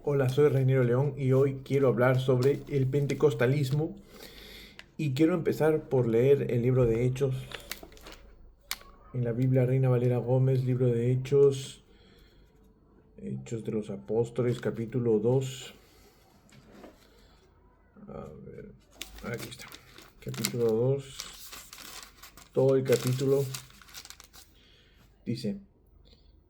Hola, soy Reiniero León y hoy quiero hablar sobre el pentecostalismo y quiero empezar por leer el libro de Hechos. En la Biblia Reina Valera Gómez, libro de Hechos, Hechos de los Apóstoles, capítulo 2. A ver, aquí está. Capítulo 2, todo el capítulo dice: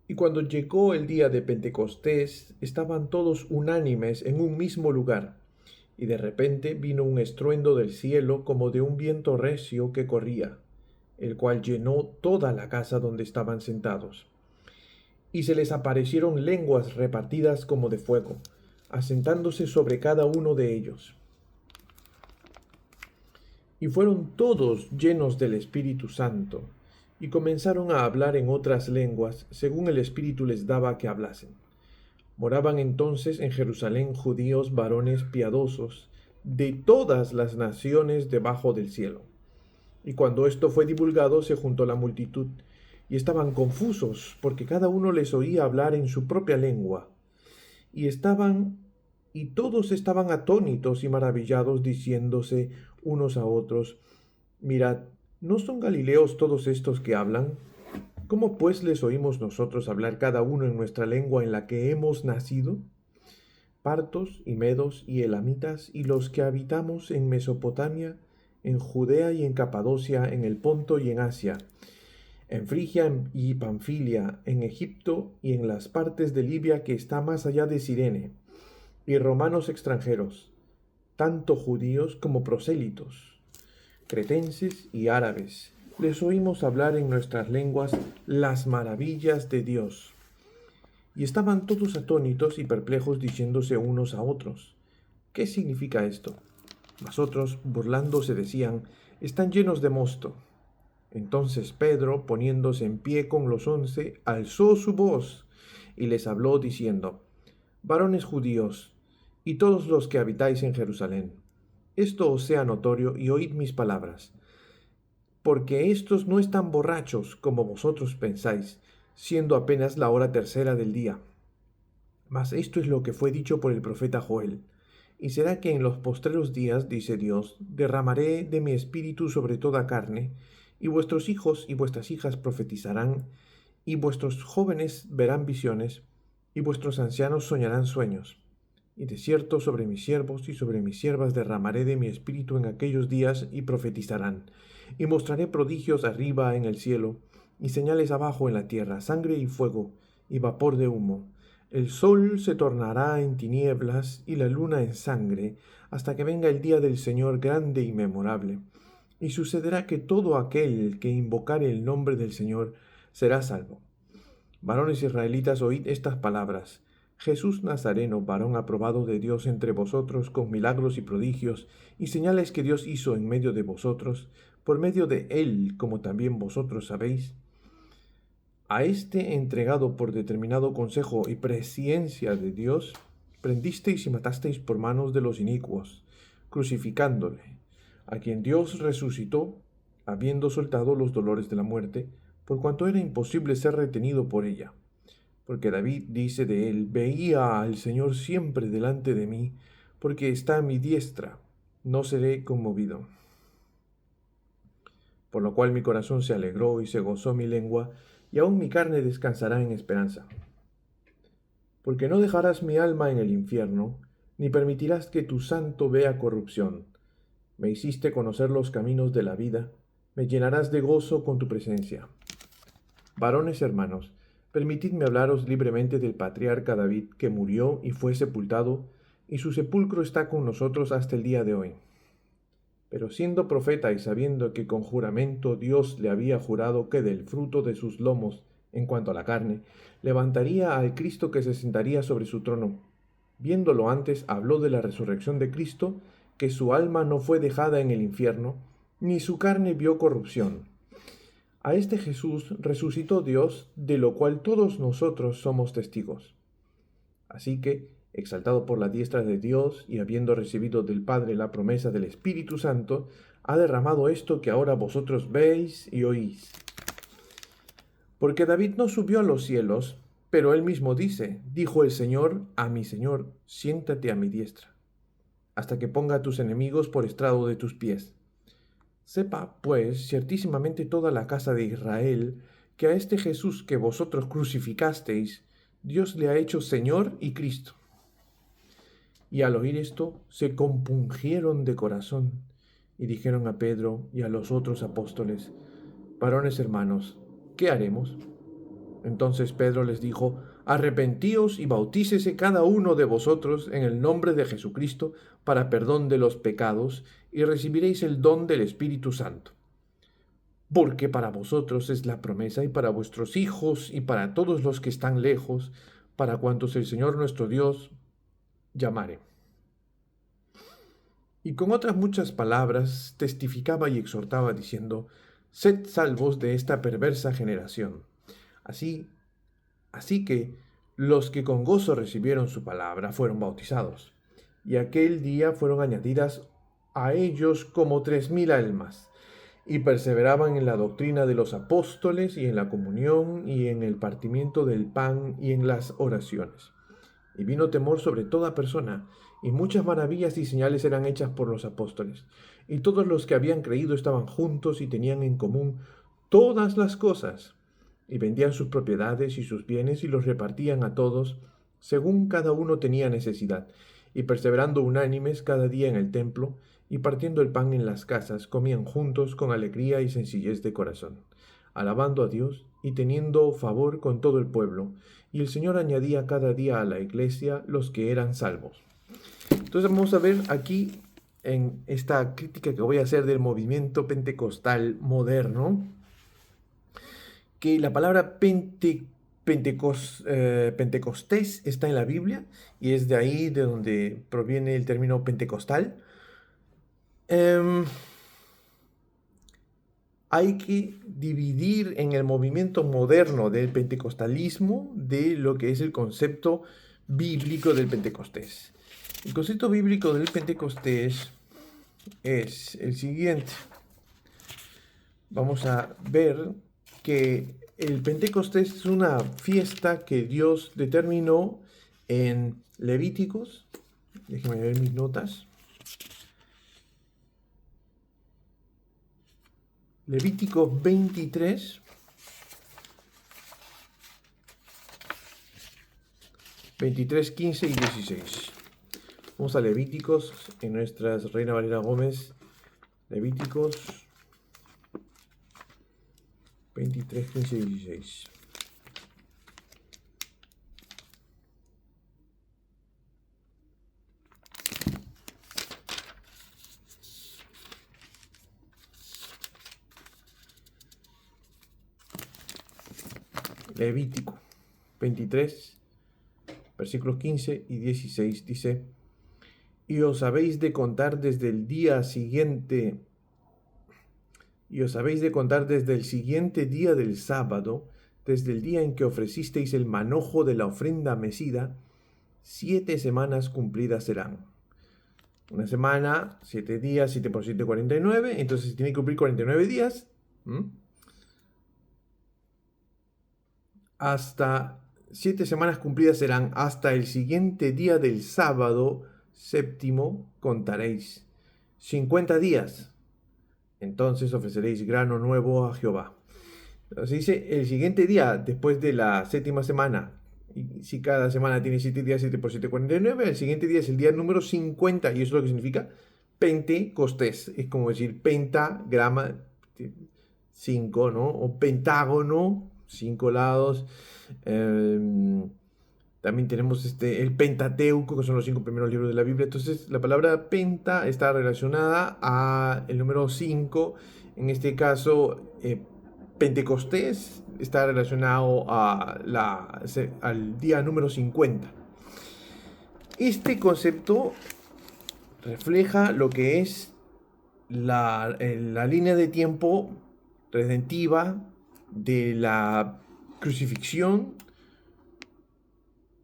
Y cuando llegó el día de Pentecostés, estaban todos unánimes en un mismo lugar. Y de repente vino un estruendo del cielo como de un viento recio que corría, el cual llenó toda la casa donde estaban sentados. Y se les aparecieron lenguas repartidas como de fuego, asentándose sobre cada uno de ellos. Y fueron todos llenos del Espíritu Santo, y comenzaron a hablar en otras lenguas, según el Espíritu les daba que hablasen. Moraban entonces en Jerusalén judíos varones piadosos, de todas las naciones debajo del cielo. Y cuando esto fue divulgado, se juntó la multitud, y estaban confusos, porque cada uno les oía hablar en su propia lengua. Y todos estaban atónitos y maravillados, diciéndose unos a otros: Mirad, ¿no son galileos todos estos que hablan? ¿Cómo pues les oímos nosotros hablar cada uno en nuestra lengua en la que hemos nacido? Partos y medos y elamitas y los que habitamos en Mesopotamia, en Judea y en Capadocia, en el Ponto y en Asia, en Frigia y Panfilia, en Egipto y en las partes de Libia que está más allá de Cirene, y romanos extranjeros, tanto judíos como prosélitos, cretenses y árabes, les oímos hablar en nuestras lenguas las maravillas de Dios. Y estaban todos atónitos y perplejos, diciéndose unos a otros: ¿Qué significa esto? Mas otros, burlándose, decían: Están llenos de mosto. Entonces Pedro, poniéndose en pie con los 11, alzó su voz y les habló, diciendo: Varones judíos, y todos los que habitáis en Jerusalén, esto os sea notorio, y oíd mis palabras, porque éstos no están borrachos, como vosotros pensáis, siendo apenas la hora tercera del día. Mas esto es lo que fue dicho por el profeta Joel. Y será que en los postreros días, dice Dios, derramaré de mi espíritu sobre toda carne, y vuestros hijos y vuestras hijas profetizarán, y vuestros jóvenes verán visiones, y vuestros ancianos soñarán sueños. Y de cierto sobre mis siervos y sobre mis siervas derramaré de mi espíritu en aquellos días, y profetizarán. Y mostraré prodigios arriba en el cielo, y señales abajo en la tierra, sangre y fuego, y vapor de humo. El sol se tornará en tinieblas y la luna en sangre, hasta que venga el día del Señor grande y memorable. Y sucederá que todo aquel que invocare el nombre del Señor será salvo. Varones israelitas, oíd estas palabras: Jesús Nazareno, varón aprobado de Dios entre vosotros, con milagros y prodigios, y señales que Dios hizo en medio de vosotros, por medio de él, como también vosotros sabéis. A este entregado por determinado consejo y presciencia de Dios, prendisteis y matasteis por manos de los inicuos, crucificándole, a quien Dios resucitó, habiendo soltado los dolores de la muerte, por cuanto era imposible ser retenido por ella. Porque David dice de él: Veía al Señor siempre delante de mí, porque está a mi diestra, no seré conmovido. Por lo cual mi corazón se alegró y se gozó mi lengua, y aun mi carne descansará en esperanza. Porque no dejarás mi alma en el infierno, ni permitirás que tu santo vea corrupción. Me hiciste conocer los caminos de la vida, me llenarás de gozo con tu presencia. Varones hermanos, permitidme hablaros libremente del patriarca David, que murió y fue sepultado, y su sepulcro está con nosotros hasta el día de hoy. Pero siendo profeta y sabiendo que con juramento Dios le había jurado que del fruto de sus lomos, en cuanto a la carne, levantaría al Cristo que se sentaría sobre su trono, viéndolo antes, habló de la resurrección de Cristo, que su alma no fue dejada en el infierno, ni su carne vio corrupción. A este Jesús resucitó Dios, de lo cual todos nosotros somos testigos. Así que, exaltado por la diestra de Dios y habiendo recibido del Padre la promesa del Espíritu Santo, ha derramado esto que ahora vosotros veis y oís. Porque David no subió a los cielos, Pero él mismo dijo el Señor a mi Señor, siéntate a mi diestra, hasta que ponga a tus enemigos por estrado de tus pies. Sepa, pues, ciertísimamente toda la casa de Israel, que a este Jesús que vosotros crucificasteis, Dios le ha hecho Señor y Cristo. Y al oír esto, se compungieron de corazón, y dijeron a Pedro y a los otros apóstoles, varones hermanos, ¿qué haremos? Entonces Pedro les dijo, arrepentíos y bautícese cada uno de vosotros en el nombre de Jesucristo para perdón de los pecados, y recibiréis el don del Espíritu Santo. Porque para vosotros es la promesa, y para vuestros hijos, y para todos los que están lejos, para cuantos el Señor nuestro Dios llamare. Y con otras muchas palabras testificaba y exhortaba diciendo, sed salvos de esta perversa generación. Así que los que con gozo recibieron su palabra fueron bautizados, y aquel día fueron añadidas a ellos como 3000 almas, y perseveraban en la doctrina de los apóstoles, y en la comunión, y en el partimiento del pan, y en las oraciones. Y vino temor sobre toda persona, y muchas maravillas y señales eran hechas por los apóstoles. Y todos los que habían creído estaban juntos y tenían en común todas las cosas, y vendían sus propiedades y sus bienes y los repartían a todos, según cada uno tenía necesidad. Y perseverando unánimes cada día en el templo, y partiendo el pan en las casas, comían juntos con alegría y sencillez de corazón, alabando a Dios y teniendo favor con todo el pueblo. Y el Señor añadía cada día a la iglesia los que eran salvos. Entonces vamos a ver aquí en esta crítica que voy a hacer del movimiento pentecostal moderno, que la palabra Pentecostés está en la Biblia, y es de ahí de donde proviene el término pentecostal. Hay que dividir en el movimiento moderno del pentecostalismo de lo que es el concepto bíblico del Pentecostés. El concepto bíblico del Pentecostés es el siguiente. Vamos a ver que el Pentecostés es una fiesta que Dios determinó en Levíticos. Déjenme ver mis notas. Levíticos 23. 23, 15 y 16. Vamos a Levíticos en nuestras Reina Valera Gómez. Levíticos 23, 15 y 16. Levítico 23, versículos 15 y 16 dice, y os habéis de contar desde el siguiente día del sábado, desde el día en que ofrecisteis el manojo de la ofrenda mecida, 7 semanas cumplidas serán. Una semana, 7 días, 7 por 7, 49, entonces tiene que cumplir 49 días. Hasta 7 semanas cumplidas serán, hasta el siguiente día del sábado séptimo contaréis 50 días. Entonces ofreceréis grano nuevo a Jehová. Se dice el siguiente día después de la séptima semana. Y si cada semana tiene 7 días, 7 por 7, 49, el siguiente día es el día número 50, y eso es lo que significa Pentecostés. Es como decir pentagrama, 5, ¿no? O pentágono, 5 lados. También tenemos el Pentateuco, que son los 5 primeros libros de la Biblia. Entonces, la palabra penta está relacionada al número 5. En este caso, Pentecostés está relacionado al día número 50. Este concepto refleja lo que es la línea de tiempo redentiva de la crucifixión,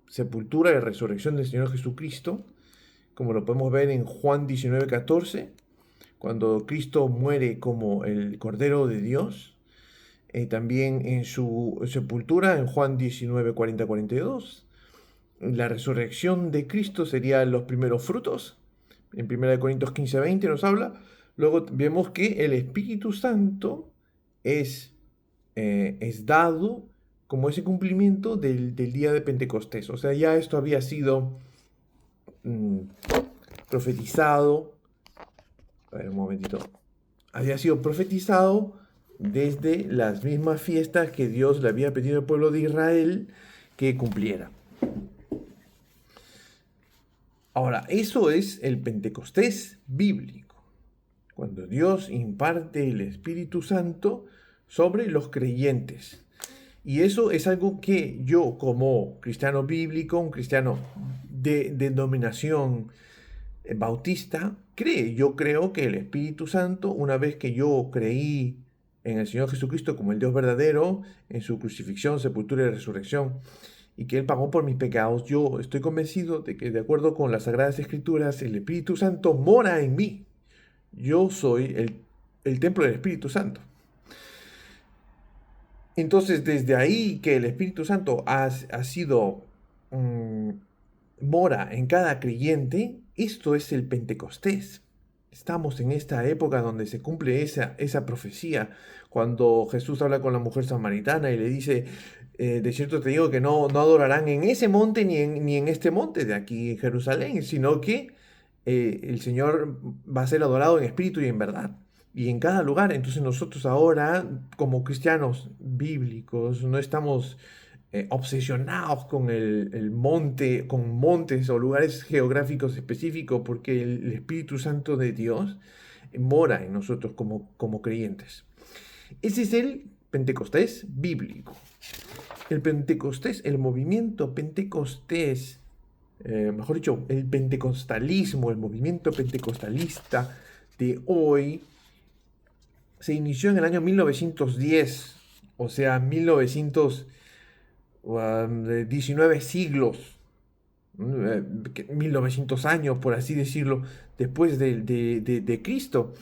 sepultura y resurrección del Señor Jesucristo, como lo podemos ver en Juan 19:14, cuando Cristo muere como el Cordero de Dios. también en su sepultura, en Juan 19, 40, 42. La resurrección de Cristo sería los primeros frutos. En 1 Corintios 15, 20 nos habla. Luego vemos que el Espíritu Santo es dado como ese cumplimiento del día de Pentecostés. O sea, ya esto había sido mm, profetizado. A ver, un momentito. Había sido profetizado desde las mismas fiestas que Dios le había pedido al pueblo de Israel que cumpliera. Ahora, eso es el Pentecostés bíblico, cuando Dios imparte el Espíritu Santo sobre los creyentes. Y eso es algo que yo, como cristiano bíblico, un cristiano de denominación bautista, cree. Yo creo que el Espíritu Santo, una vez que yo creí en el Señor Jesucristo como el Dios verdadero, en su crucifixión, sepultura y resurrección, y que Él pagó por mis pecados, yo estoy convencido de que, de acuerdo con las Sagradas Escrituras, el Espíritu Santo mora en mí. Yo soy el templo del Espíritu Santo. Entonces, desde ahí que el Espíritu Santo ha sido, mora en cada creyente, esto es el Pentecostés. Estamos en esta época donde se cumple esa profecía, cuando Jesús habla con la mujer samaritana y le dice, de cierto te digo que no adorarán en ese monte ni en este monte de aquí en Jerusalén, sino que el Señor va a ser adorado en espíritu y en verdad y en cada lugar. Entonces nosotros ahora, como cristianos bíblicos, no estamos obsesionados con el monte, con montes o lugares geográficos específicos, porque el Espíritu Santo de Dios mora en nosotros como creyentes. Ese es el Pentecostés bíblico. El Pentecostés, el movimiento Pentecostés, mejor dicho, el pentecostalismo, el movimiento pentecostalista de hoy, se inició en el año 1910, o sea, 19 siglos, 1900 años, por así decirlo, después de Cristo.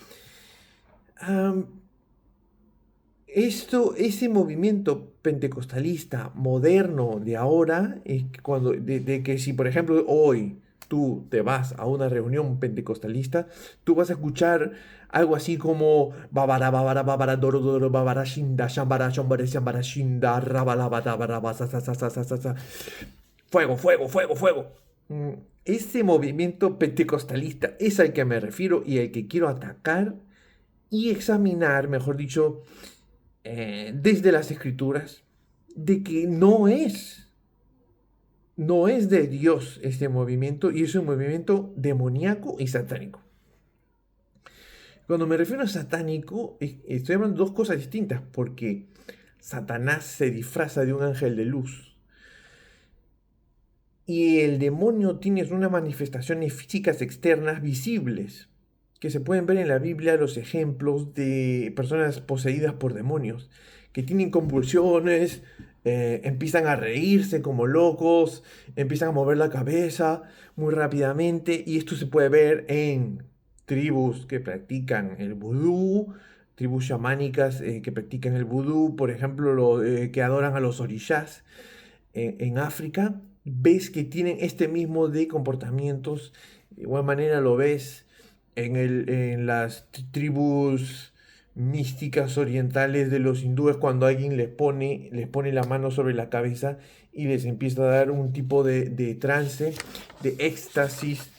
Ese movimiento pentecostalista moderno de ahora, de que si por ejemplo hoy tú te vas a una reunión pentecostalista, tú vas a escuchar algo así como babara babara babara doro doro babara shinda shambara shambara shambara shinda rabala babara basa sa sa sa sa sa sa. Fuego, fuego, fuego, fuego. Ese movimiento pentecostalista es al que me refiero y al que quiero atacar y examinar, mejor dicho, desde las escrituras, de que no es de Dios este movimiento y es un movimiento demoníaco y satánico. Cuando me refiero a satánico, estoy hablando de dos cosas distintas, porque Satanás se disfraza de un ángel de luz y el demonio tiene unas manifestaciones físicas externas visibles, que se pueden ver en la Biblia los ejemplos de personas poseídas por demonios, que tienen convulsiones, empiezan a reírse como locos, empiezan a mover la cabeza muy rápidamente, y esto se puede ver en tribus que practican el vudú, tribus chamánicas que practican el vudú, por ejemplo, que adoran a los orishas en África. Ves que tienen este mismo de comportamientos, de igual manera lo ves en las tribus místicas orientales de los hindúes, cuando alguien les pone la mano sobre la cabeza y les empieza a dar un tipo de trance, de éxtasis,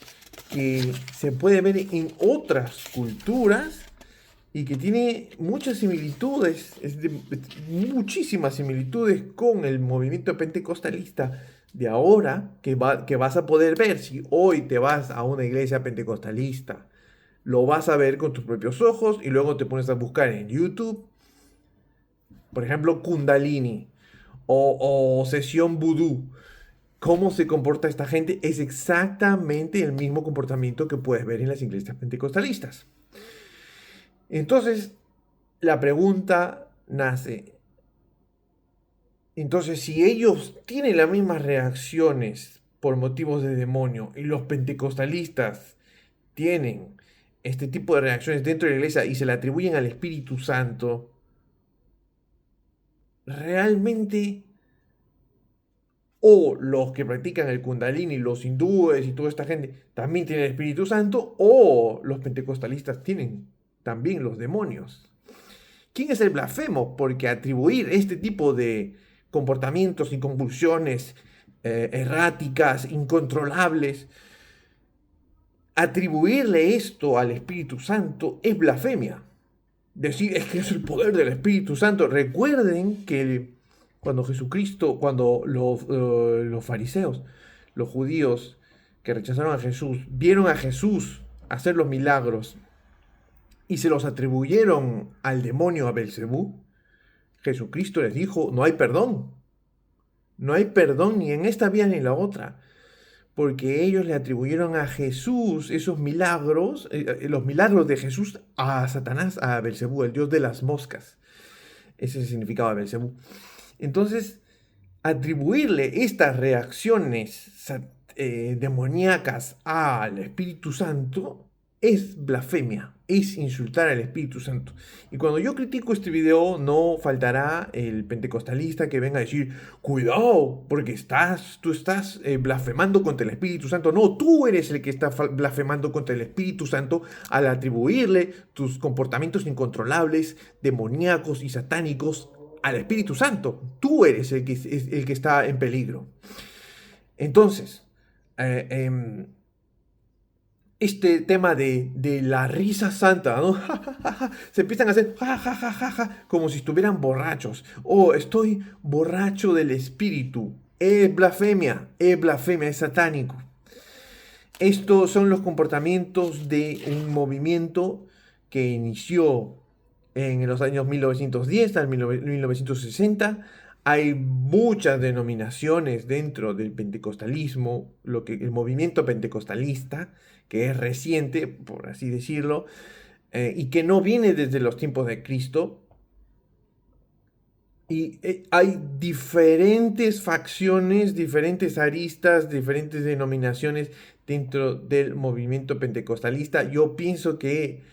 que se puede ver en otras culturas y que tiene muchas similitudes, muchísimas similitudes con el movimiento pentecostalista de ahora, que vas a poder ver si hoy te vas a una iglesia pentecostalista. Lo vas a ver con tus propios ojos y luego te pones a buscar en YouTube, por ejemplo, Kundalini o sesión vudú. ¿Cómo se comporta esta gente? Es exactamente el mismo comportamiento que puedes ver en las iglesias pentecostalistas. Entonces, la pregunta nace. Entonces, si ellos tienen las mismas reacciones por motivos de demonio y los pentecostalistas tienen este tipo de reacciones dentro de la iglesia y se le atribuyen al Espíritu Santo, realmente o los que practican el Kundalini, los hindúes y toda esta gente, también tienen el Espíritu Santo, o los pentecostalistas tienen también los demonios. ¿Quién es el blasfemo? Porque atribuir este tipo de comportamientos y convulsiones erráticas, incontrolables, atribuirle esto al Espíritu Santo es blasfemia. Decir es que es el poder del Espíritu Santo. Recuerden que cuando Jesucristo, cuando los fariseos, los judíos que rechazaron a Jesús, vieron a Jesús hacer los milagros y se los atribuyeron al demonio, a Belcebú, Jesucristo les dijo, no hay perdón. No hay perdón ni en esta vida ni en la otra. Porque ellos le atribuyeron a Jesús esos milagros, los milagros de Jesús a Satanás, a Belcebú, el dios de las moscas. Ese es el significado de Belcebú. Entonces, atribuirle estas reacciones demoníacas al Espíritu Santo es blasfemia, es insultar al Espíritu Santo. Y cuando yo critico este video, no faltará el pentecostalista que venga a decir, cuidado, porque tú estás blasfemando contra el Espíritu Santo. No, tú eres el que está blasfemando contra el Espíritu Santo al atribuirle tus comportamientos incontrolables, demoníacos y satánicos al Espíritu Santo. Tú eres el que está en peligro. Entonces, este tema de la risa santa, ¿no? Se empiezan a hacer como si estuvieran borrachos. Oh, estoy borracho del espíritu. Es blasfemia, es satánico. Estos son los comportamientos de un movimiento que inició en los años 1910 al 1960. Hay muchas denominaciones dentro del pentecostalismo, el movimiento pentecostalista, que es reciente, por así decirlo, y que no viene desde los tiempos de Cristo. Y hay diferentes facciones, diferentes aristas, diferentes denominaciones dentro del movimiento pentecostalista. Yo pienso que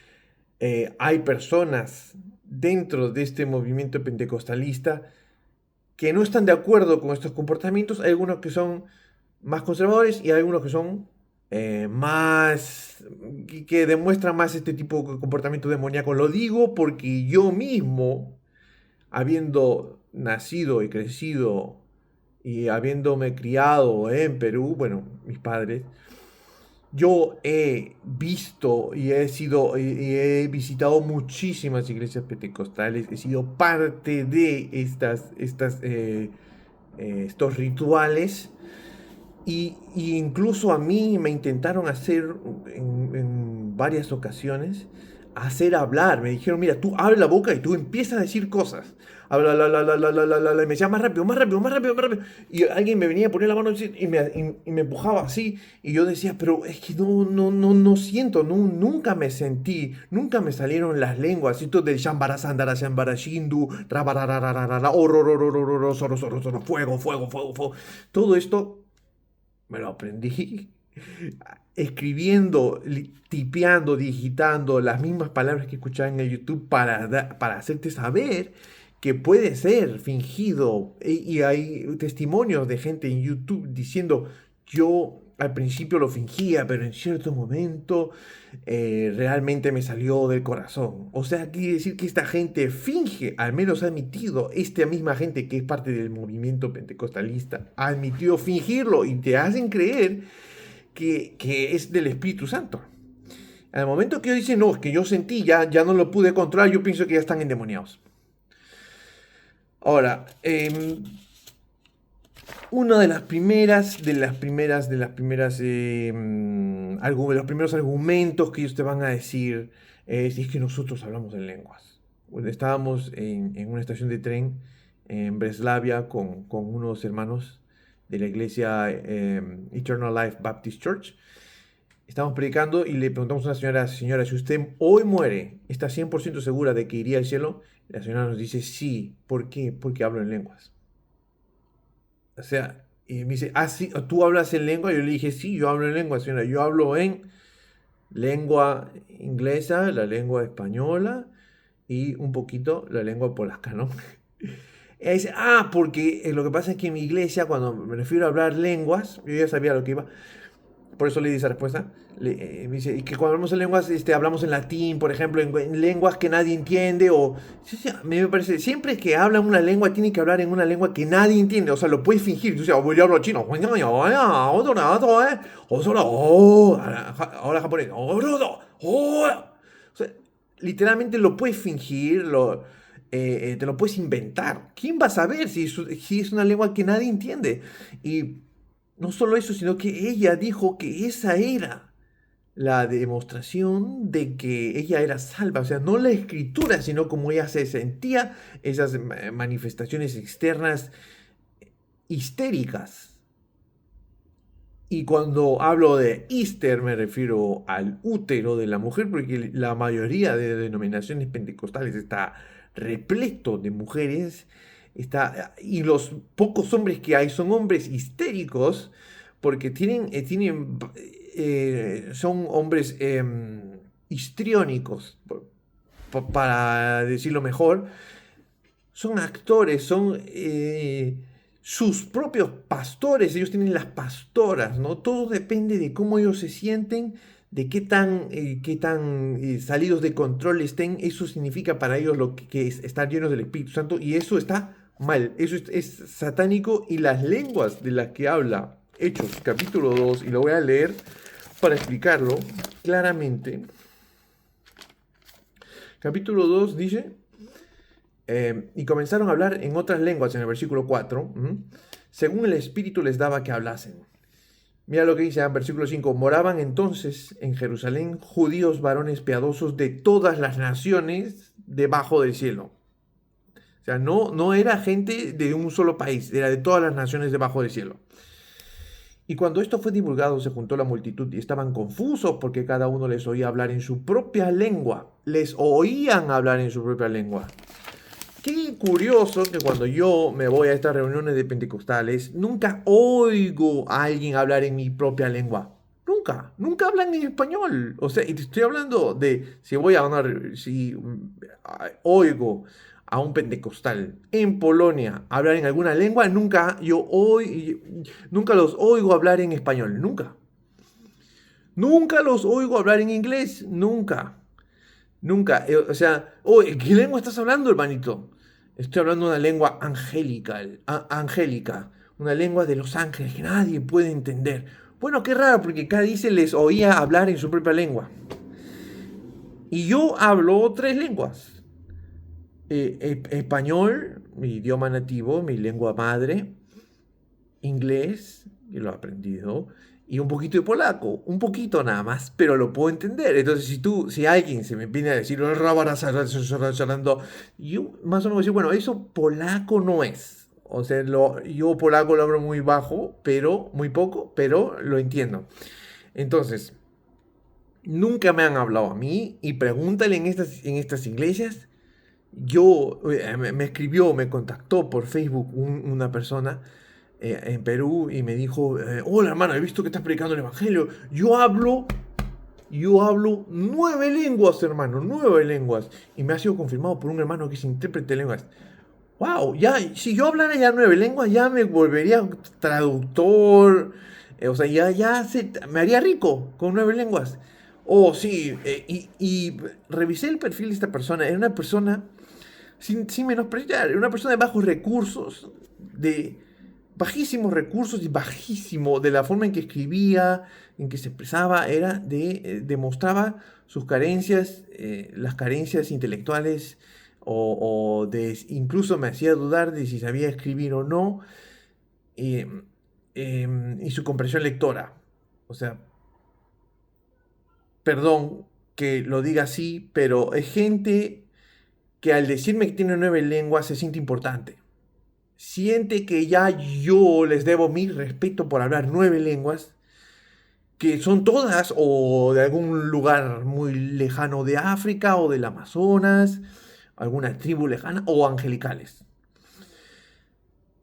hay personas dentro de este movimiento pentecostalista que no están de acuerdo con estos comportamientos. Hay algunos que son más conservadores y hay algunos que son que demuestran más este tipo de comportamiento demoníaco. Lo digo porque yo mismo, habiendo nacido y crecido y habiéndome criado en Perú, bueno, mis padres, yo he visto y he visitado muchísimas iglesias pentecostales, he sido parte de estos rituales y incluso a mí me intentaron hacer en varias ocasiones, hacer hablar. Me dijeron, mira, tú abre la boca y tú empiezas a decir cosas. Habla, y me decía más rápido, más rápido, más rápido, más rápido. Y alguien me venía a poner la mano y me empujaba así. Y yo decía, pero es que no siento, nunca me sentí, nunca me salieron las lenguas. Esto del shambara, sandara, shambara, shindu, rabararararara, ororororororo, fuego, fuego, fuego, fuego. Todo esto me lo aprendí escribiendo, tipeando, digitando las mismas palabras que escuchaba en el YouTube para hacerte saber que puede ser fingido. Y hay testimonios de gente en YouTube diciendo, yo al principio lo fingía, pero en cierto momento realmente me salió del corazón. O sea, quiere decir que esta gente finge, al menos ha admitido, esta misma gente que es parte del movimiento pentecostalista, ha admitido fingirlo y te hacen creer que es del Espíritu Santo. Al momento que ellos dicen, no, es que yo sentí, ya no lo pude controlar, yo pienso que ya están endemoniados. Ahora, una de los primeros argumentos que ellos te van a decir es que nosotros hablamos en lenguas. Bueno, estábamos en una estación de tren en Breslavia con unos hermanos de la iglesia Eternal Life Baptist Church. Estábamos predicando y le preguntamos a una señora, si usted hoy muere, ¿está 100% segura de que iría al cielo? La señora nos dice, sí. ¿Por qué? Porque hablo en lenguas. O sea, y me dice, sí, ¿tú hablas en lengua? Yo le dije, sí, yo hablo en lengua, señora. Yo hablo en lengua inglesa, la lengua española y un poquito la lengua polaca, ¿no? Ella dice, porque lo que pasa es que en mi iglesia, cuando me refiero a hablar lenguas, yo ya sabía lo que iba, por eso le di esa respuesta. Me dice, y que cuando hablamos en lenguas, hablamos en latín, por ejemplo, en lenguas que nadie entiende, o... Sí, sí, a mí me parece, siempre que hablan una lengua, tiene que hablar en una lengua que nadie entiende, o sea, lo puedes fingir. O sea, voy a hablar chino, ahora japonés, o sea, literalmente lo puedes fingir, te lo puedes inventar. ¿Quién va a saber si es una lengua que nadie entiende? Y no solo eso, sino que ella dijo que esa era la demostración de que ella era salva. O sea, no la escritura, sino como ella se sentía, esas manifestaciones externas histéricas. Y cuando hablo de Easter me refiero al útero de la mujer, porque la mayoría de denominaciones pentecostales está repleto de mujeres, y los pocos hombres que hay son hombres histéricos, porque son hombres histriónicos, para decirlo mejor. Son actores, son sus propios pastores, ellos tienen las pastoras, ¿no? Todo depende de cómo ellos se sienten, de qué tan salidos de control estén. Eso significa para ellos lo que es estar llenos del Espíritu Santo, y eso está mal, eso es satánico. Y las lenguas de las que habla Hechos capítulo 2, y lo voy a leer para explicarlo claramente. Capítulo 2 dice... y comenzaron a hablar en otras lenguas en el versículo 4, según el Espíritu les daba que hablasen. Mira lo que dice en versículo 5. Moraban entonces en Jerusalén judíos varones piadosos de todas las naciones debajo del cielo. O sea, no era gente de un solo país, era de todas las naciones debajo del cielo. Y cuando esto fue divulgado, se juntó la multitud y estaban confusos porque cada uno les oía hablar en su propia lengua. Les oían hablar en su propia lengua. Qué curioso que cuando yo me voy a estas reuniones de pentecostales, nunca oigo a alguien hablar en mi propia lengua. Nunca hablan en español. O sea, y te estoy hablando de si oigo a un pentecostal en Polonia hablar en alguna lengua, nunca los oigo hablar en español, nunca. Nunca los oigo hablar en inglés, nunca. Nunca. O sea, ¿qué lengua estás hablando, hermanito? Estoy hablando una lengua angélica, una lengua de los ángeles que nadie puede entender. Bueno, qué raro, porque cada dice les oía hablar en su propia lengua. Y yo hablo 3 lenguas. Español, mi idioma nativo, mi lengua madre. Inglés, que lo he aprendido. Y un poquito de polaco, un poquito nada más, pero lo puedo entender. Entonces, si alguien se me viene a decir, yo más o menos decir, bueno, eso polaco no es. O sea, yo polaco lo hablo muy bajo, pero muy poco, pero lo entiendo. Entonces, nunca me han hablado a mí, y pregúntale en estas iglesias. Me contactó por Facebook una persona en Perú, y me dijo, hola hermano, he visto que estás predicando el Evangelio. Yo hablo 9 lenguas, hermano, 9 lenguas. Y me ha sido confirmado por un hermano que es intérprete de lenguas. Wow, ya, si yo hablara ya 9 lenguas, ya me volvería traductor. O sea, me haría rico con 9 lenguas. Oh, sí, y revisé el perfil de esta persona. Era una persona, sin menospreciar, era una persona de bajos recursos, de bajísimos recursos, y bajísimo de la forma en que escribía, en que se expresaba. Demostraba sus carencias, las carencias intelectuales, incluso me hacía dudar de si sabía escribir o no, y su comprensión lectora. O sea, perdón que lo diga así, pero es gente que al decirme que tiene 9 lenguas se siente importante. Siente que ya yo les debo mi respeto por hablar 9 lenguas, que son todas o de algún lugar muy lejano de África o del Amazonas, alguna tribu lejana, o angelicales.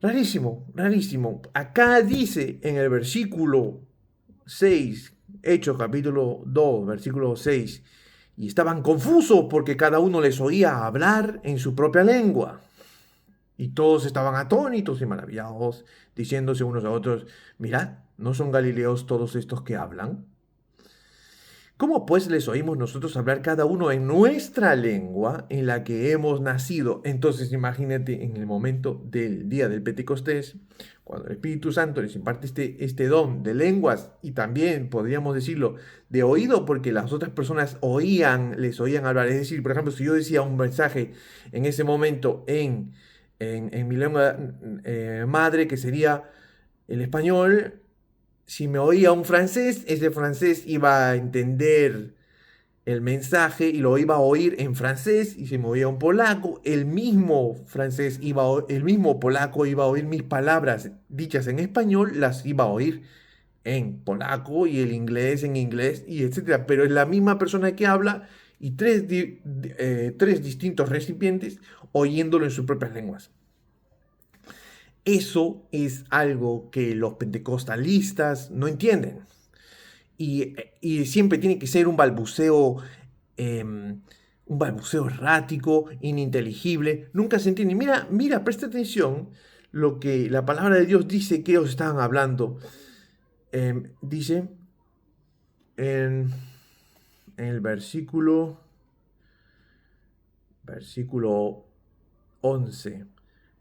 Rarísimo, rarísimo. Acá dice en el versículo 6, Hechos capítulo 2, versículo 6, y estaban confusos porque cada uno les oía hablar en su propia lengua. Y todos estaban atónitos y maravillados, diciéndose unos a otros, mirad, ¿no son galileos todos estos que hablan? ¿Cómo pues les oímos nosotros hablar cada uno en nuestra lengua en la que hemos nacido? Entonces imagínate en el momento del día del Pentecostés, cuando el Espíritu Santo les imparte este don de lenguas y también podríamos decirlo de oído porque las otras personas les oían hablar. Es decir, por ejemplo, si yo decía un mensaje en ese momento en mi lengua madre, que sería el español, si me oía un francés, ese francés iba a entender el mensaje y lo iba a oír en francés, y si me oía un polaco, el mismo francés el mismo polaco iba a oír mis palabras dichas en español, las iba a oír en polaco, y el inglés en inglés, y etcétera. Pero es la misma persona que habla y tres distintos recipientes oyéndolo en sus propias lenguas. Eso es algo que los pentecostalistas no entienden. Y siempre tiene que ser un balbuceo errático, ininteligible. Nunca se entiende. Mira, mira, presta atención lo que la palabra de Dios dice que ellos estaban hablando. Dice en, en el versículo 11.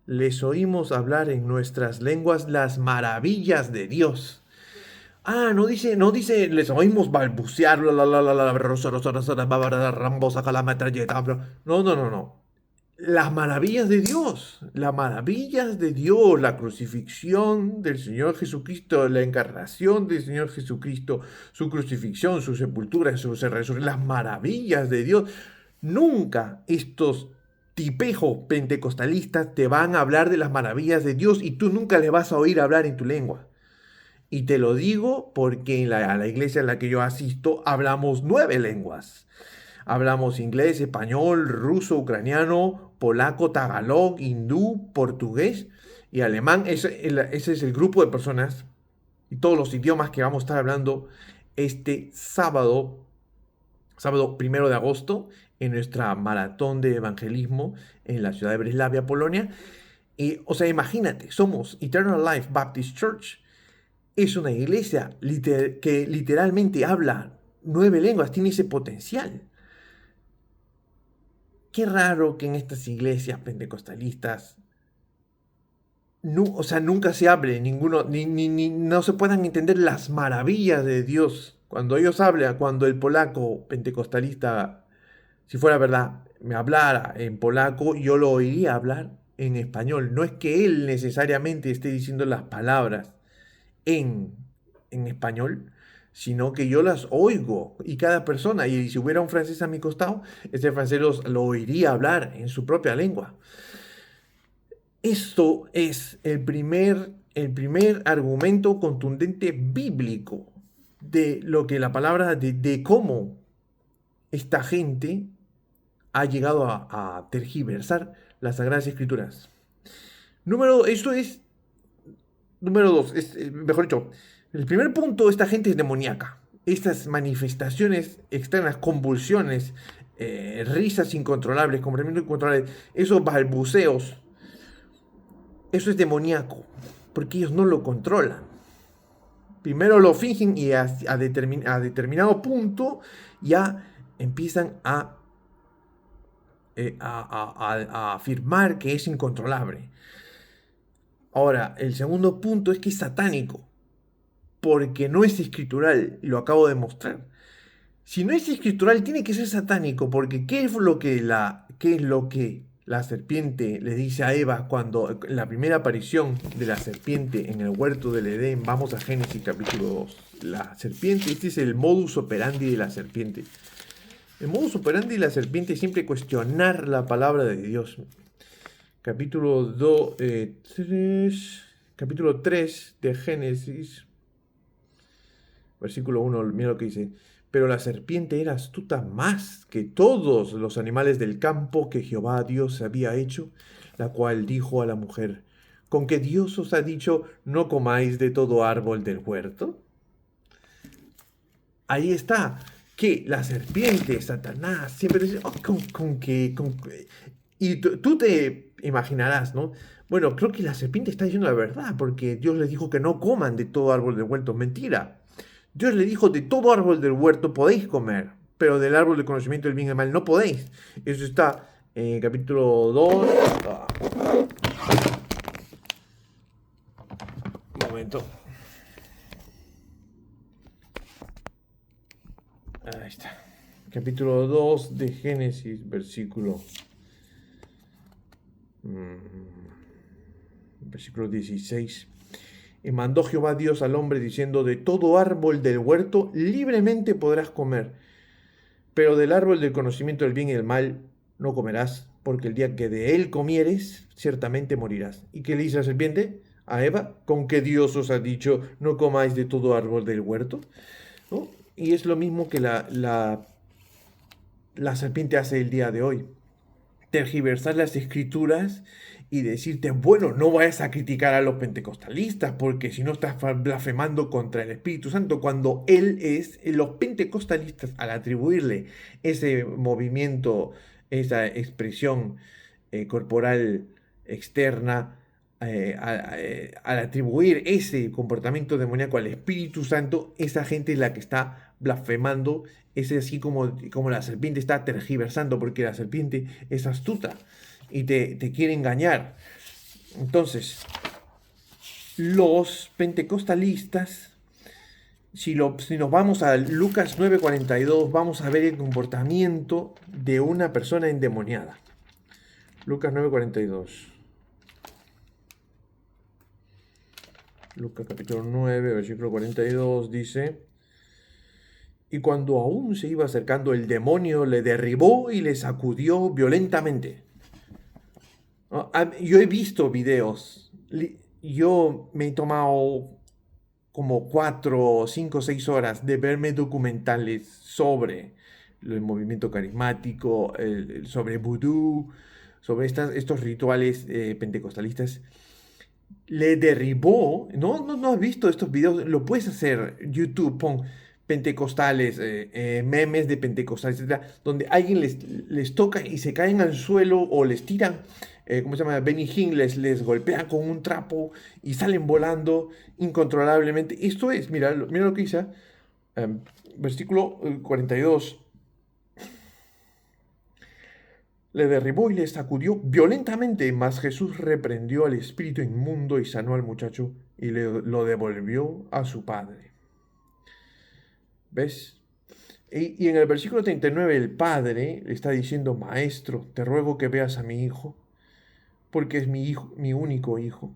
Les oímos hablar en nuestras lenguas las maravillas de Dios. Ah, no dice, les oímos balbucear, Rambo saca la metralleta. No, no, no, no. Las maravillas de Dios, la crucifixión del Señor Jesucristo, la encarnación del Señor Jesucristo, su crucifixión, su sepultura, su resurrección, las maravillas de Dios. Nunca estos tipejos pentecostalistas te van a hablar de las maravillas de Dios y tú nunca les vas a oír hablar en tu lengua. Y te lo digo porque a la iglesia en la que yo asisto hablamos 9 lenguas. Hablamos inglés, español, ruso, ucraniano, polaco, tagalog, hindú, portugués y alemán. Ese es el grupo de personas y todos los idiomas que vamos a estar hablando este sábado 1 de agosto, en nuestra maratón de evangelismo en la ciudad de Breslavia, Polonia. Y, o sea, imagínate, somos Eternal Life Baptist Church. Es una iglesia que literalmente habla 9 lenguas, tiene ese potencial. Qué raro que en estas iglesias pentecostalistas o sea, nunca se hable, no se puedan entender las maravillas de Dios. Cuando ellos hablan, cuando el polaco pentecostalista, si fuera verdad, me hablara en polaco, yo lo oiría hablar en español. No es que él necesariamente esté diciendo las palabras en, en español, sino que yo las oigo y cada persona, y si hubiera un francés a mi costado, ese francés lo oiría hablar en su propia lengua. Esto es el primer argumento contundente bíblico de lo que la palabra, de cómo esta gente ha llegado a tergiversar las Sagradas Escrituras. Esto es número 2, mejor dicho, el primer punto: esta gente es demoníaca. Estas manifestaciones externas, convulsiones, risas incontrolables, comportamientos incontrolables, esos balbuceos, eso es demoníaco, porque ellos no lo controlan. Primero lo fingen y a determinado punto ya empiezan a afirmar que es incontrolable. Ahora, el segundo punto es que es satánico, porque no es escritural, y lo acabo de mostrar. Si no es escritural, tiene que ser satánico, porque ¿qué es lo que la serpiente le dice a Eva cuando la primera aparición de la serpiente en el huerto del Edén? Vamos a Génesis capítulo 2. La serpiente, este es el modus operandi de la serpiente. El modus operandi de la serpiente es siempre cuestionar la palabra de Dios. Capítulo 3 de Génesis, versículo 1, mira lo que dice. Pero la serpiente era astuta más que todos los animales del campo que Jehová Dios había hecho, la cual dijo a la mujer: ¿con qué Dios os ha dicho, no comáis de todo árbol del huerto? Ahí está, que la serpiente, Satanás, siempre dice, y imaginarás, ¿no? Bueno, creo que la serpiente está diciendo la verdad, porque Dios les dijo que no coman de todo árbol del huerto. Mentira. Dios le dijo, de todo árbol del huerto podéis comer, pero del árbol del conocimiento del bien y del mal no podéis. Eso está en capítulo 2. Un momento. Ahí está. Capítulo 2 de Génesis, versículo 16. Y mandó Jehová Dios al hombre diciendo, de todo árbol del huerto libremente podrás comer, pero del árbol del conocimiento del bien y del mal no comerás, porque el día que de él comieres, ciertamente morirás. ¿Y qué le dice la serpiente a Eva? ¿Con qué Dios os ha dicho, no comáis de todo árbol del huerto? ¿No? Y es lo mismo que la serpiente hace el día de hoy. Tergiversar las escrituras y decirte, bueno, no vayas a criticar a los pentecostalistas porque si no estás blasfemando contra el Espíritu Santo, cuando los pentecostalistas, al atribuirle ese movimiento, esa expresión corporal externa, al atribuir ese comportamiento demoníaco al Espíritu Santo, esa gente es la que está blasfemando. Es así como la serpiente está tergiversando, porque la serpiente es astuta y te quiere engañar. Entonces, los pentecostalistas, si nos vamos a Lucas 9:42, vamos a ver el comportamiento de una persona endemoniada. Lucas 9:42. Lucas capítulo 9, versículo 42 dice: y cuando aún se iba acercando, el demonio le derribó y le sacudió violentamente. Yo he visto videos, yo me he tomado como 4, 5, 6 horas de verme documentales sobre el movimiento carismático, sobre vudú, sobre estos rituales pentecostalistas. Le derribó. ¿No has visto estos videos? Lo puedes hacer. YouTube, pon pentecostales, memes de pentecostales, etcétera, donde alguien les toca y se caen al suelo o les tiran, ¿cómo se llama? Benny Hinn les golpea con un trapo y salen volando incontrolablemente. Esto es, mira lo que dice, versículo 42. Le derribó y le sacudió violentamente, mas Jesús reprendió al espíritu inmundo y sanó al muchacho y lo devolvió a su padre. ¿Ves? Y en el versículo 39 el padre le está diciendo, maestro, te ruego que veas a mi hijo, porque es mi hijo, mi único hijo.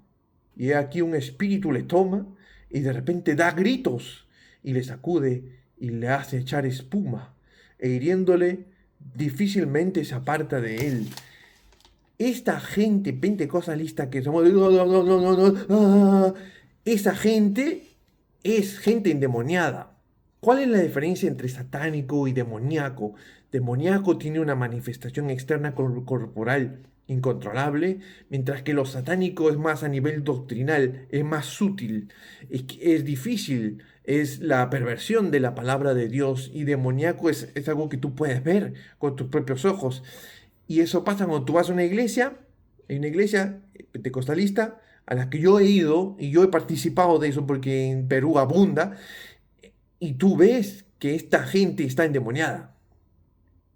Y he aquí un espíritu le toma y de repente da gritos y le sacude y le hace echar espuma, e hiriéndole difícilmente se aparta de él. Esta gente pentecostalista que somos, esa gente es gente endemoniada. ¿Cuál es la diferencia entre satánico y demoníaco? Demoníaco tiene una manifestación externa corporal incontrolable, mientras que lo satánico es más a nivel doctrinal, es más sutil, es difícil, es la perversión de la palabra de Dios, y demoníaco es algo que tú puedes ver con tus propios ojos. Y eso pasa cuando tú vas a una iglesia, hay una iglesia pentecostalista a la que yo he ido y yo he participado de eso porque en Perú abunda, y tú ves que esta gente está endemoniada.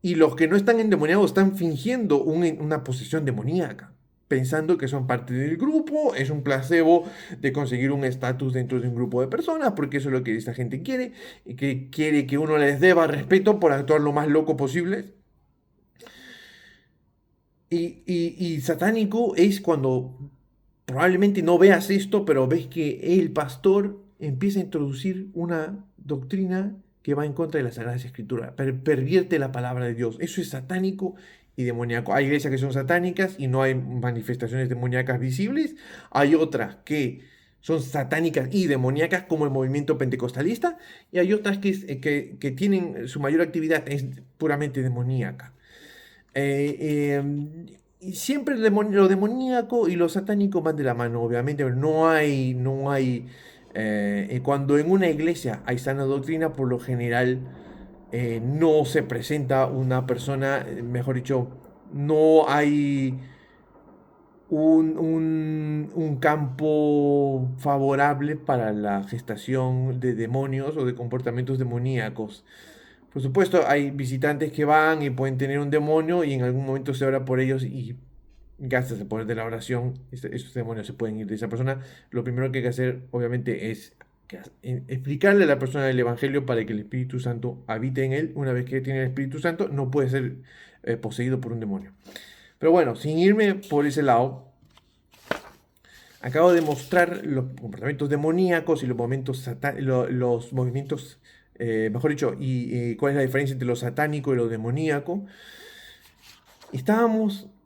Y los que no están endemoniados están fingiendo una posesión demoníaca, pensando que son parte del grupo, es un placebo de conseguir un estatus dentro de un grupo de personas, porque eso es lo que esta gente quiere, y que quiere que uno les deba respeto por actuar lo más loco posible. Y satánico es cuando probablemente no veas esto, pero ves que el pastor empieza a introducir una doctrina que va en contra de las Sagradas Escrituras, pervierte la palabra de Dios. Eso es satánico y demoníaco. Hay iglesias que son satánicas y no hay manifestaciones demoníacas visibles. Hay otras que son satánicas y demoníacas, como el movimiento pentecostalista, y hay otras que tienen su mayor actividad es puramente demoníaca. Y siempre lo demoníaco y lo satánico van de la mano, obviamente. Cuando en una iglesia hay sana doctrina, por lo general no se presenta una persona, mejor dicho, no hay un campo favorable para la gestación de demonios o de comportamientos demoníacos. Por supuesto, hay visitantes que van y pueden tener un demonio y en algún momento se ora por ellos y gastas el poder de la oración. Estos demonios se pueden ir de esa persona. Lo primero que hay que hacer, obviamente, es explicarle a la persona el Evangelio para que el Espíritu Santo habite en él. Una vez que tiene el Espíritu Santo, no puede ser poseído por un demonio. Pero bueno, sin irme por ese lado, acabo de mostrar los comportamientos demoníacos y los los movimientos, mejor dicho, y cuál es la diferencia entre lo satánico y lo demoníaco.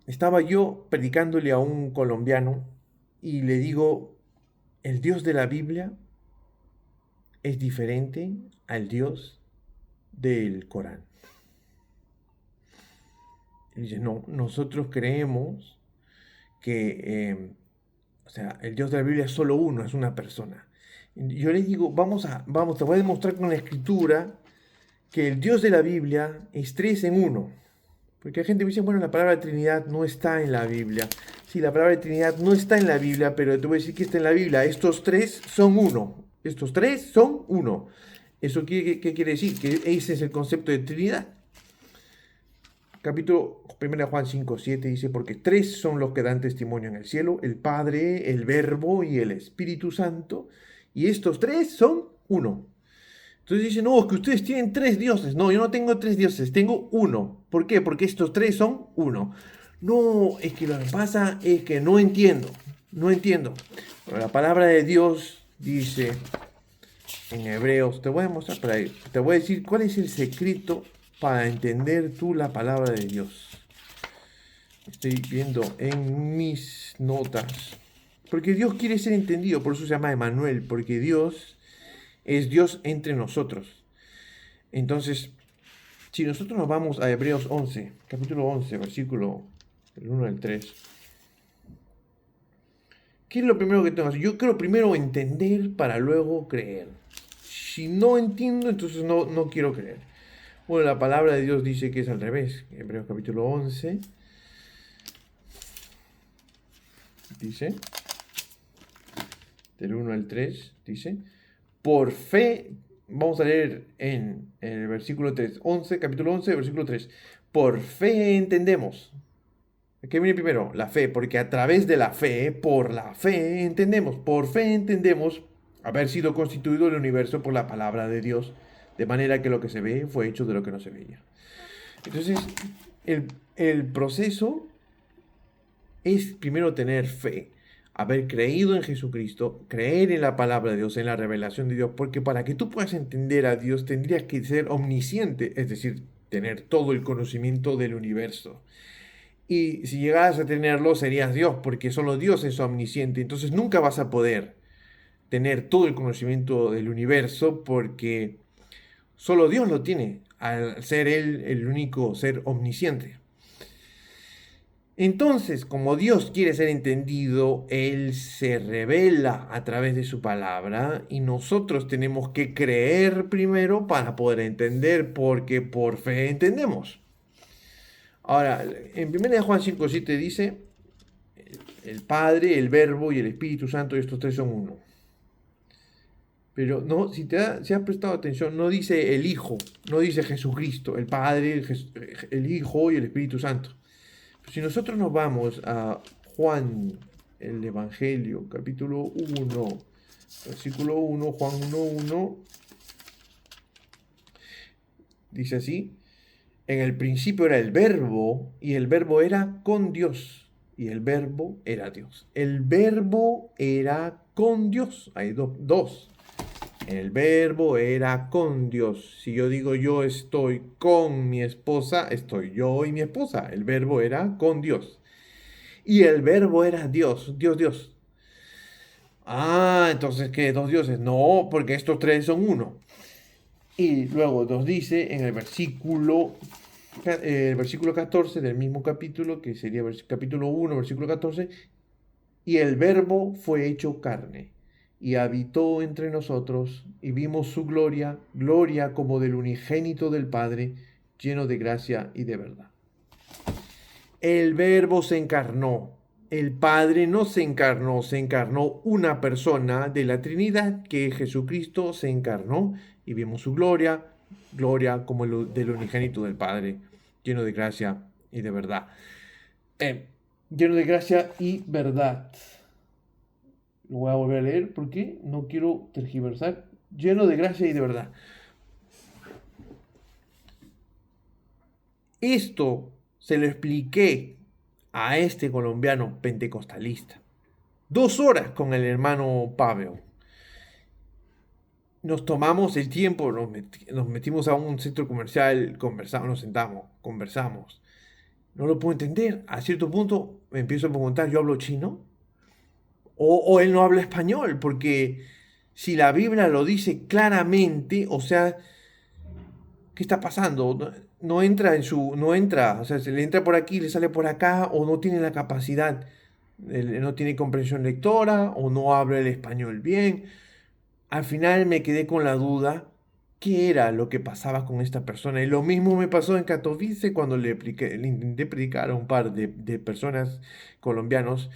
Estaba yo predicándole a un colombiano y le digo, el Dios de la Biblia es diferente al Dios del Corán. Y dice, no, nosotros creemos que, o sea, el Dios de la Biblia es solo uno, es una persona. Y yo le digo, vamos, te voy a demostrar con la escritura que el Dios de la Biblia es tres en uno. Porque la gente me dice, bueno, la palabra Trinidad no está en la Biblia. Sí, la palabra Trinidad no está en la Biblia, pero te voy a decir que está en la Biblia. Estos tres son uno. Estos tres son uno. ¿Eso qué quiere decir? Que ese es el concepto de Trinidad. Capítulo 1 Juan 5, 7 dice, porque tres son los que dan testimonio en el cielo, el Padre, el Verbo y el Espíritu Santo, y estos tres son uno. Entonces dicen, no, es que ustedes tienen tres dioses. No, yo no tengo tres dioses, tengo uno. ¿Por qué? Porque estos tres son uno. No, es que lo que pasa es que no entiendo. Pero la palabra de Dios dice en Hebreos, te voy a mostrar por ahí, te voy a decir cuál es el secreto para entender tú la palabra de Dios. Estoy viendo en mis notas. Porque Dios quiere ser entendido, por eso se llama Emmanuel, porque Dios es Dios entre nosotros. Entonces, si nosotros nos vamos a Hebreos 11, capítulo 11, versículo del 1 al 3, ¿qué es lo primero que tengo que hacer? Yo quiero primero entender para luego creer. Si no entiendo, entonces no quiero creer. Bueno, la palabra de Dios dice que es al revés. Hebreos capítulo 11 dice, del 1 al 3, dice, por fe, vamos a leer en el versículo 3, 11, capítulo 11, versículo 3, por fe entendemos. ¿Qué viene primero? La fe, porque a través de la fe, por fe entendemos haber sido constituido el universo por la palabra de Dios, de manera que lo que se ve fue hecho de lo que no se veía. Entonces, el proceso es primero tener fe, haber creído en Jesucristo, creer en la palabra de Dios, en la revelación de Dios, porque para que tú puedas entender a Dios tendrías que ser omnisciente, es decir, tener todo el conocimiento del universo. Y si llegaras a tenerlo, serías Dios, porque solo Dios es omnisciente. Entonces nunca vas a poder tener todo el conocimiento del universo, porque solo Dios lo tiene, al ser Él el único ser omnisciente. Entonces, como Dios quiere ser entendido, Él se revela a través de su palabra y nosotros tenemos que creer primero para poder entender, porque por fe entendemos. Ahora, en 1 Juan 5:7 dice, el Padre, el Verbo y el Espíritu Santo, y estos tres son uno. Pero no, si has prestado atención, no dice el Hijo, no dice Jesucristo, el Padre, el Hijo y el Espíritu Santo. Si nosotros nos vamos a Juan, el Evangelio, capítulo 1, versículo 1, Juan 1:1, dice así, en el principio era el Verbo, y el Verbo era con Dios, y el Verbo era Dios. El Verbo era con Dios, hay dos. El Verbo era con Dios. Si yo digo yo estoy con mi esposa, estoy yo y mi esposa. El Verbo era con Dios. Y el Verbo era Dios, Dios. Ah, entonces, ¿qué? ¿Dos dioses? No, porque estos tres son uno. Y luego nos dice en el versículo 14 del mismo capítulo, que sería capítulo 1, versículo 14, y el Verbo fue hecho carne y habitó entre nosotros, y vimos su gloria, gloria como del unigénito del Padre, lleno de gracia y de verdad. El Verbo se encarnó el Padre no se encarnó una persona de la Trinidad, que es Jesucristo, se encarnó y vimos su gloria, gloria como del unigénito del Padre, lleno de gracia y de verdad. Lleno de gracia y verdad. Lo voy a volver a leer porque no quiero tergiversar. Lleno de gracia y de verdad. Esto se lo expliqué a este colombiano pentecostalista. 2 horas con el hermano Pavel. Nos tomamos el tiempo, nos metimos a un centro comercial, conversamos, nos sentamos, conversamos. No lo puedo entender. A cierto punto me empiezo a preguntar, ¿yo hablo chino? O él no habla español, porque si la Biblia lo dice claramente, o sea, ¿qué está pasando? No entra no entra, o sea, se le entra por aquí, le sale por acá, o no tiene la capacidad, no tiene comprensión lectora, o no habla el español bien. Al final me quedé con la duda, ¿qué era lo que pasaba con esta persona? Y lo mismo me pasó en Katowice cuando le intenté predicar a un par de personas colombianos.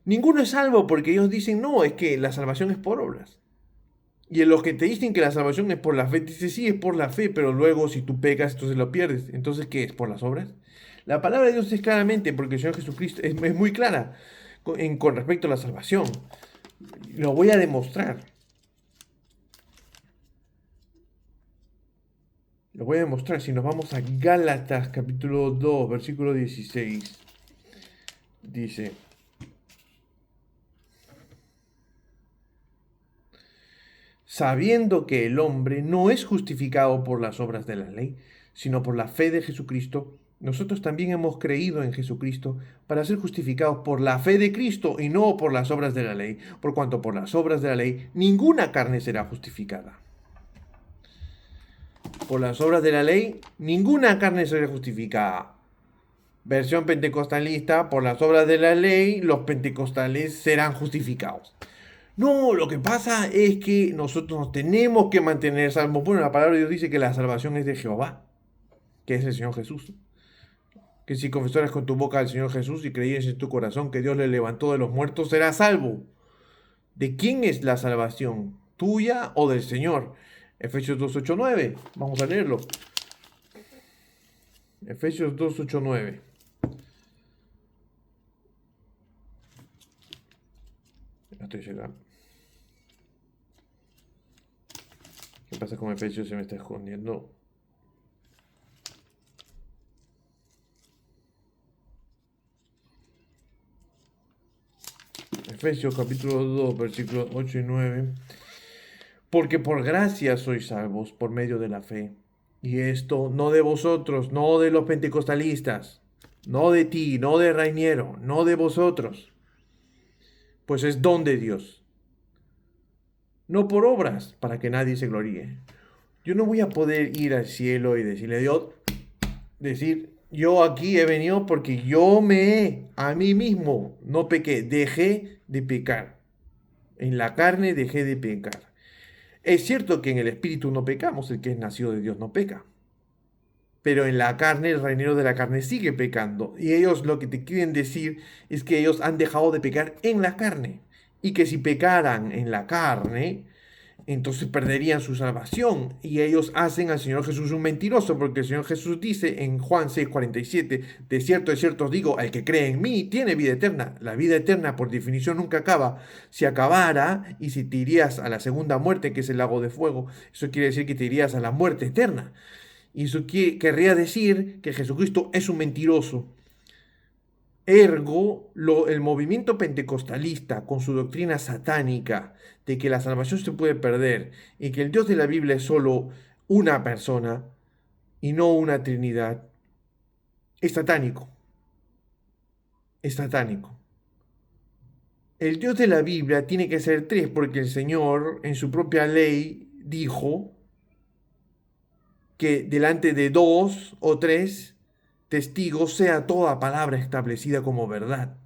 Ninguno es salvo porque ellos dicen, no, es que la salvación es por obras. Y en los que te dicen que la salvación es por la fe, dice, sí, es por la fe, pero luego si tú pecas, entonces lo pierdes. Entonces, ¿qué es? ¿Por las obras? La palabra de Dios es claramente, porque el Señor Jesucristo es muy clara con respecto a la salvación. Lo voy a demostrar. Lo voy a demostrar si nos vamos a Gálatas capítulo 2, versículo 16. Dice, sabiendo que el hombre no es justificado por las obras de la ley, sino por la fe de Jesucristo, nosotros también hemos creído en Jesucristo para ser justificados por la fe de Cristo y no por las obras de la ley, por cuanto por las obras de la ley ninguna carne será justificada. Por las obras de la ley ninguna carne será justificada. Versión pentecostalista, por las obras de la ley los pentecostales serán justificados. No, lo que pasa es que nosotros nos tenemos que mantener salvos. Bueno, la palabra de Dios dice que la salvación es de Jehová, que es el Señor Jesús. Que si confesaras con tu boca al Señor Jesús y creyeres en tu corazón que Dios le levantó de los muertos, serás salvo. ¿De quién es la salvación? ¿Tuya o del Señor? Efesios 2:8-9. Vamos a leerlo. Efesios 2:8-9. Estoy llegando. ¿Qué pasa con Efesios? Se me está escondiendo. Efesios capítulo 2, versículos 8 y 9. Porque por gracia sois salvos por medio de la fe. Y esto no de vosotros, no de los pentecostalistas, no de ti, no de Rainiero, no de vosotros. Pues es don de Dios. No por obras, para que nadie se gloríe. Yo no voy a poder ir al cielo y decirle a Dios, yo aquí he venido porque yo a mí mismo, no pequé, dejé de pecar. En la carne dejé de pecar. Es cierto que en el espíritu no pecamos, el que es nacido de Dios no peca. Pero en la carne, el reinero de la carne sigue pecando. Y ellos lo que te quieren decir es que ellos han dejado de pecar en la carne. Y que si pecaran en la carne, entonces perderían su salvación. Y ellos hacen al Señor Jesús un mentiroso, porque el Señor Jesús dice en Juan 6:47, de cierto os digo, el que cree en mí tiene vida eterna. La vida eterna por definición nunca acaba. Si acabara y si te irías a la segunda muerte, que es el lago de fuego, eso quiere decir que te irías a la muerte eterna. Y eso querría decir que Jesucristo es un mentiroso. Ergo, el movimiento pentecostalista, con su doctrina satánica de que la salvación se puede perder y que el Dios de la Biblia es solo una persona y no una trinidad, es satánico. Es satánico. El Dios de la Biblia tiene que ser tres porque el Señor en su propia ley dijo que delante de 2 o 3 testigos sea toda palabra establecida como verdad.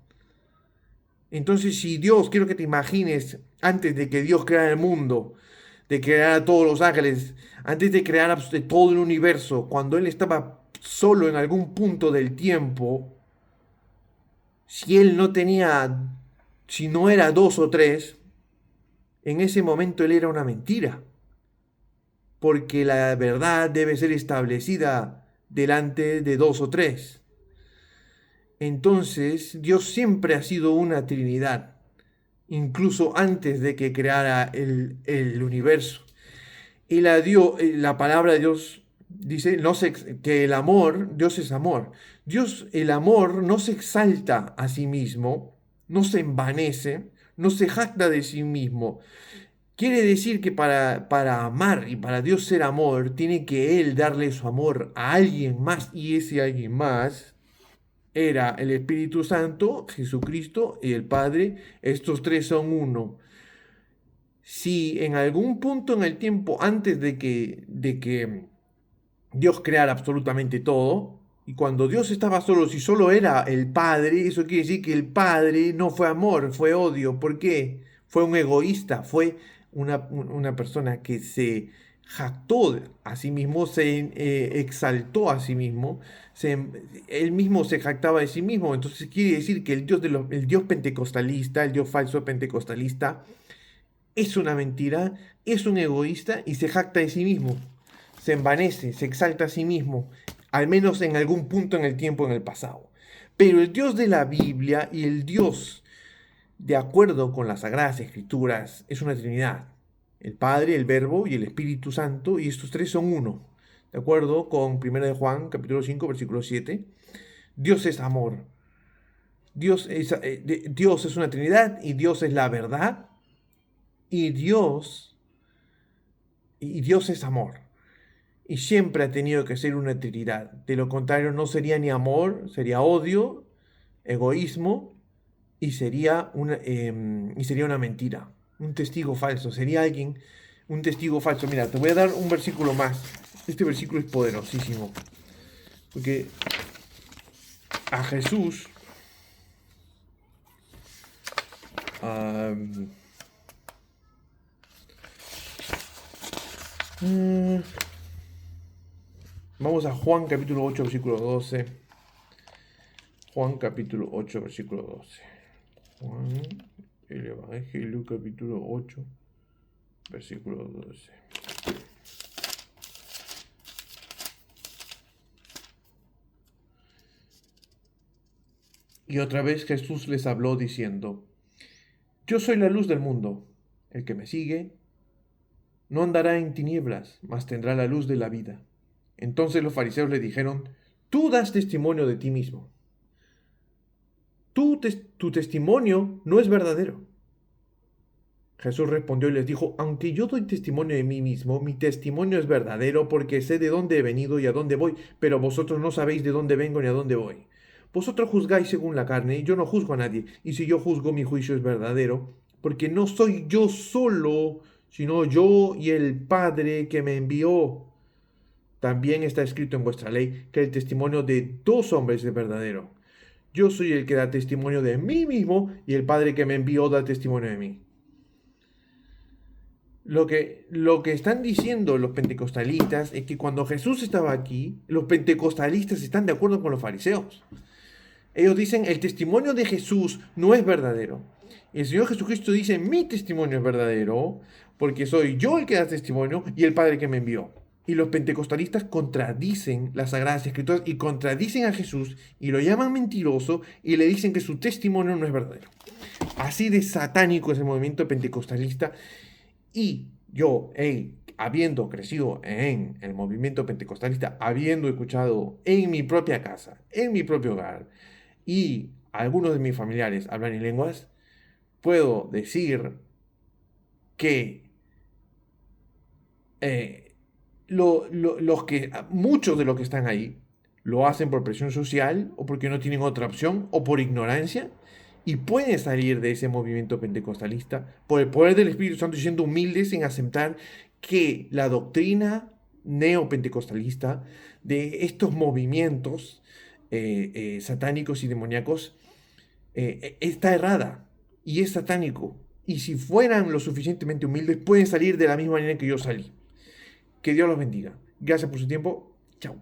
Entonces, si Dios, quiero que te imagines, antes de que Dios creara el mundo, de crear a todos los ángeles, antes de crear todo el universo, cuando Él estaba solo en algún punto del tiempo, Si él no tenía, si no era dos o tres, en ese momento él era una mentira, porque la verdad debe ser establecida delante de dos o tres. Entonces, Dios siempre ha sido una Trinidad, incluso antes de que creara el universo. Y la palabra de Dios dice que el amor, Dios es amor. Dios, el amor no se exalta a sí mismo, no se envanece, no se jacta de sí mismo. Quiere decir que para amar y para Dios ser amor, tiene que Él darle su amor a alguien más, y ese alguien más era el Espíritu Santo, Jesucristo y el Padre. Estos tres son uno. Si en algún punto en el tiempo, antes de que Dios creara absolutamente todo, y cuando Dios estaba solo, si solo era el Padre, eso quiere decir que el Padre no fue amor, fue odio. ¿Por qué? Fue un egoísta, fue una persona que se jactó a sí mismo, se exaltó a sí mismo, él mismo se jactaba de sí mismo. Entonces quiere decir que el Dios pentecostalista, el Dios falso pentecostalista, es una mentira, es un egoísta y se jacta de sí mismo, se envanece, se exalta a sí mismo, al menos en algún punto en el tiempo, en el pasado. Pero el Dios de la Biblia y el Dios, de acuerdo con las Sagradas Escrituras, es una Trinidad. El Padre, el Verbo y el Espíritu Santo, y estos tres son uno. De acuerdo con 1 de Juan, capítulo 5, versículo 7. Dios es amor. Dios es una Trinidad y Dios es la verdad. Y Dios, y Dios es amor. Y siempre ha tenido que ser una trinidad. De lo contrario, no sería ni amor, sería odio, egoísmo y sería una mentira. Un testigo falso. Sería un testigo falso. Mira, te voy a dar un versículo más. Este versículo es poderosísimo. Porque a Jesús, um, vamos a Juan capítulo 8, versículo 12. Juan capítulo 8, versículo 12. Juan, el Evangelio capítulo 8, versículo 12. Y otra vez Jesús les habló diciendo: Yo soy la luz del mundo. El que me sigue no andará en tinieblas, mas tendrá la luz de la vida. Entonces los fariseos le dijeron: Tú das testimonio de ti mismo. Tu testimonio no es verdadero. Jesús respondió y les dijo: Aunque yo doy testimonio de mí mismo, mi testimonio es verdadero, porque sé de dónde he venido y a dónde voy, pero vosotros no sabéis de dónde vengo ni a dónde voy. Vosotros juzgáis según la carne, y yo no juzgo a nadie, y si yo juzgo, mi juicio es verdadero, porque no soy yo solo, sino yo y el Padre que me envió. También está escrito en vuestra ley que el testimonio de dos hombres es verdadero. Yo soy el que da testimonio de mí mismo, y el Padre que me envió da testimonio de mí. Lo que están diciendo los pentecostalistas es que cuando Jesús estaba aquí, los pentecostalistas están de acuerdo con los fariseos. Ellos dicen: el testimonio de Jesús no es verdadero. Y el Señor Jesucristo dice: mi testimonio es verdadero, porque soy yo el que da testimonio y el Padre que me envió. Y los pentecostalistas contradicen las Sagradas Escrituras y contradicen a Jesús y lo llaman mentiroso y le dicen que su testimonio no es verdadero. Así de satánico es el movimiento pentecostalista. Y yo, habiendo crecido en el movimiento pentecostalista, habiendo escuchado en mi propia casa, en mi propio hogar, y algunos de mis familiares hablan en lenguas, puedo decir que muchos de los que están ahí lo hacen por presión social o porque no tienen otra opción o por ignorancia, y pueden salir de ese movimiento pentecostalista por el poder del Espíritu Santo, siendo humildes en aceptar que la doctrina neopentecostalista de estos movimientos satánicos y demoníacos está errada y es satánico. Y si fueran lo suficientemente humildes, pueden salir de la misma manera que yo salí. Que Dios los bendiga. Gracias por su tiempo. Chao.